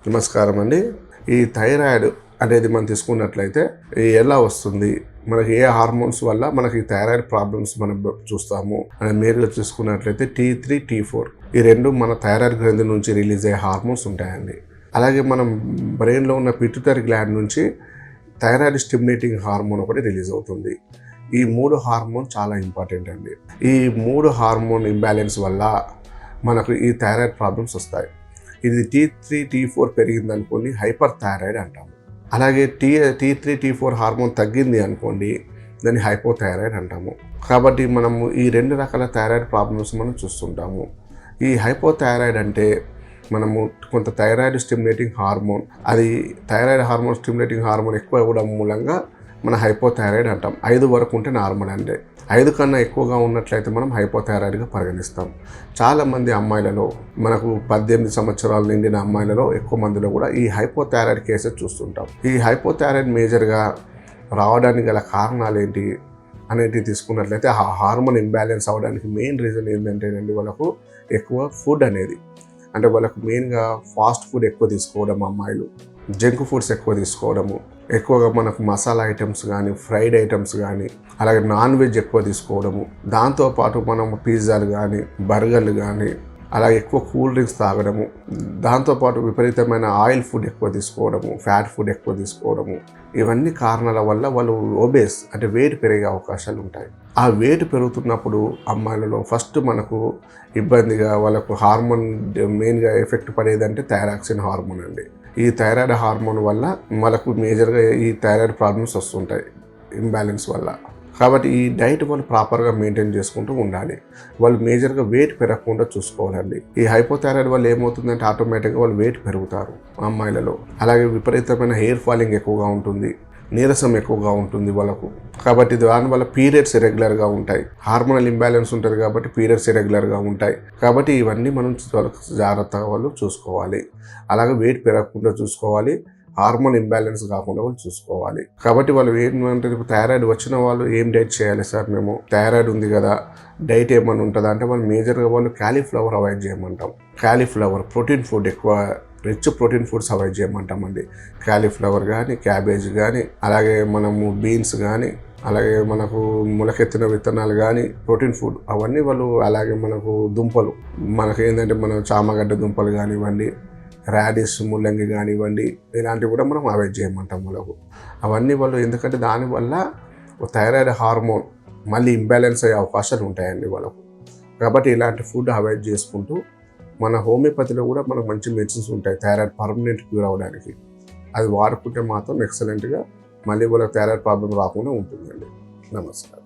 నమస్కారం అండి. ఈ థైరాయిడ్ అనేది మనం తీసుకున్నట్లయితే ఎలా వస్తుంది, మనకి ఏ హార్మోన్స్ వల్ల మనకి థైరాయిడ్ ప్రాబ్లమ్స్ మనం చూస్తాము అని మేలుగా చూసుకున్నట్లయితే T3, T4 ఈ రెండు మన థైరాయిడ్ గ్రంథి నుంచి రిలీజ్ అయ్యే హార్మోన్స్ ఉంటాయండి. అలాగే మనం బ్రెయిన్లో ఉన్న పిట్యూటరీ గ్లాండ్ నుంచి థైరాయిడ్ స్టిమ్యులేటింగ్ హార్మోన్ ఒకటి రిలీజ్ అవుతుంది. ఈ మూడు హార్మోన్ చాలా ఇంపార్టెంట్ అండి. ఈ మూడు హార్మోన్ ఇంబ్యాలెన్స్ వల్ల మనకు ఈ థైరాయిడ్ ప్రాబ్లమ్స్ వస్తాయి. ఇది T3, T4 పెరిగింది అనుకోండి, హైపర్ థైరాయిడ్ అంటాము. అలాగే T3, T4 హార్మోన్ తగ్గింది అనుకోండి, దాన్ని హైపోథైరాయిడ్ అంటాము. కాబట్టి మనము ఈ రెండు రకాల థైరాయిడ్ ప్రాబ్లమ్స్ మనం చూస్తుంటాము. ఈ హైపోథైరాయిడ్ అంటే మనము కొంత థైరాయిడ్ స్టిమ్యులేటింగ్ హార్మోన్, అది థైరాయిడ్ హార్మోన్ స్టిమ్యులేటింగ్ హార్మోన్ ఎక్కువ ఇవ్వడం మూలంగా మన హైపోథైరాయిడ్ అంటాం. 5 వరకు ఉంటే నార్మల్ అండి. 5 కన్నా ఎక్కువగా ఉన్నట్లయితే మనం హైపోథైరాయిడ్గా పరిగణిస్తాం. చాలామంది అమ్మాయిలలో, మనకు 18 సంవత్సరాలు నిండిన అమ్మాయిలలో ఎక్కువ మందిలో కూడా ఈ హైపోథైరాయిడ్ కేసెస్ చూస్తుంటాం. ఈ హైపోథైరాయిడ్ మేజర్గా రావడానికి గల కారణాలు ఏంటి అనేది తీసుకున్నట్లయితే ఆ హార్మోన్ ఇంబ్యాలెన్స్ అవ్వడానికి మెయిన్ రీజన్ ఏంటంటేనండి, వాళ్ళకు ఎక్కువ ఫుడ్ అనేది, అంటే వాళ్ళకు మెయిన్గా ఫాస్ట్ ఫుడ్ ఎక్కువ తీసుకోవడం, అమ్మాయిలు జంక్ ఫుడ్స్ ఎక్కువ తీసుకోవడము, ఎక్కువగా మనకు మసాలా ఐటమ్స్ కానీ, ఫ్రైడ్ ఐటమ్స్ కానీ, అలాగే నాన్ వెజ్ ఎక్కువ తీసుకోవడము, దాంతోపాటు మనం పిజ్జాలు కానీ, బర్గర్లు కానీ, అలాగే ఎక్కువ కూల్ డ్రింక్స్ తాగడము, దాంతోపాటు విపరీతమైన ఆయిల్ ఫుడ్ ఎక్కువ తీసుకోవడము, ఫ్యాట్ ఫుడ్ ఎక్కువ తీసుకోవడము, ఇవన్నీ కారణాల వల్ల వాళ్ళు ఒబేస్ అంటే వెయిట్ పెరిగే అవకాశాలు ఉంటాయి. ఆ వెయిట్ పెరుగుతున్నప్పుడు అమ్మాయిలలో ఫస్ట్ మనకు ఇబ్బందిగా వాళ్ళకు హార్మోన్ మెయిన్గా ఎఫెక్ట్ పడేదంటే థైరాక్సిన్ హార్మోన్ అండి. ఈ థైరాయిడ్ హార్మోన్ వల్ల మనకు మేజర్గా ఈ థైరాయిడ్ ప్రాబ్లమ్స్ వస్తుంటాయి ఇంబ్యాలెన్స్ వల్ల. కాబట్టి ఈ డైట్ వాళ్ళు ప్రాపర్గా మెయింటైన్ చేసుకుంటూ ఉండాలి. వాళ్ళు మేజర్గా వెయిట్ పెరగకుండా చూసుకోవాలండి. ఈ హైపోథైరాయిడ్ వల్ల ఏమవుతుందంటే ఆటోమేటిక్గా వాళ్ళు వెయిట్ పెరుగుతారు అమ్మాయిలలో. అలాగే విపరీతమైన హెయిర్ ఫాలింగ్ ఎక్కువగా ఉంటుంది, నీరసం ఎక్కువగా ఉంటుంది వాళ్ళకు. కాబట్టి దానివల్ల పీరియడ్స్ ఇరెగ్యులర్గా ఉంటాయి. హార్మోనల్ ఇంబ్యాలెన్స్ ఉంటుంది కాబట్టి పీరియడ్స్ ఇరెగ్యులర్గా ఉంటాయి. కాబట్టి ఇవన్నీ మనం జాగ్రత్తగా వాళ్ళు చూసుకోవాలి. అలాగే వెయిట్ పెరగకుండా చూసుకోవాలి, హార్మోన్ ఇంబ్యాలెన్స్ కాకుండా వాళ్ళు చూసుకోవాలి. కాబట్టి వాళ్ళు ఏంటంటే థైరాయిడ్ వచ్చిన వాళ్ళు ఏం డైట్ చేయాలి సార్, మేము థైరాయిడ్ ఉంది కదా, డైట్ ఏమైనా ఉంటుందా అంటే వాళ్ళు మేజర్గా వాళ్ళు క్యాలీఫ్లవర్ అవాయిడ్ చేయమంటాం. క్యాలీఫ్లవర్ ప్రోటీన్ ఫుడ్, ఎక్కువ రిచ్ ప్రోటీన్ ఫుడ్స్ అవాయిడ్ చేయమంటామండి. క్యాలీఫ్లవర్ కానీ, క్యాబేజ్ కానీ, అలాగే మనము బీన్స్ కానీ, అలాగే మనకు మొలకెత్తిన విత్తనాలు కానీ, ప్రోటీన్ ఫుడ్ అవన్నీ వాళ్ళు, అలాగే మనకు దుంపలు, మనకు ఏంటంటే మన చామగడ్డ దుంపలు కానివ్వండి, రాడిష్, ముల్లంగి కానివ్వండి, ఇలాంటివి కూడా మనం అవాయిడ్ చేయమంటాం వాళ్ళకు. అవన్నీ వాళ్ళు ఎందుకంటే దానివల్ల థైరాయిడ్ హార్మోన్ మళ్ళీ ఇంబ్యాలెన్స్ అయ్యే అవకాశాలు ఉంటాయండి వాళ్ళకు. కాబట్టి ఇలాంటి ఫుడ్ అవాయిడ్ చేసుకుంటూ, మన హోమియోపతిలో కూడా మనకు మంచి మెడిసిన్స్ ఉంటాయి థైరాయిడ్ పర్మనెంట్ క్యూర్ అవ్వడానికి. అది వాడుకుంటే మాత్రం ఎక్సలెంట్గా మళ్ళీ వాళ్ళకి థైరాయిడ్ ప్రాబ్లం రాకుండా ఉంటుందండి. నమస్కారం.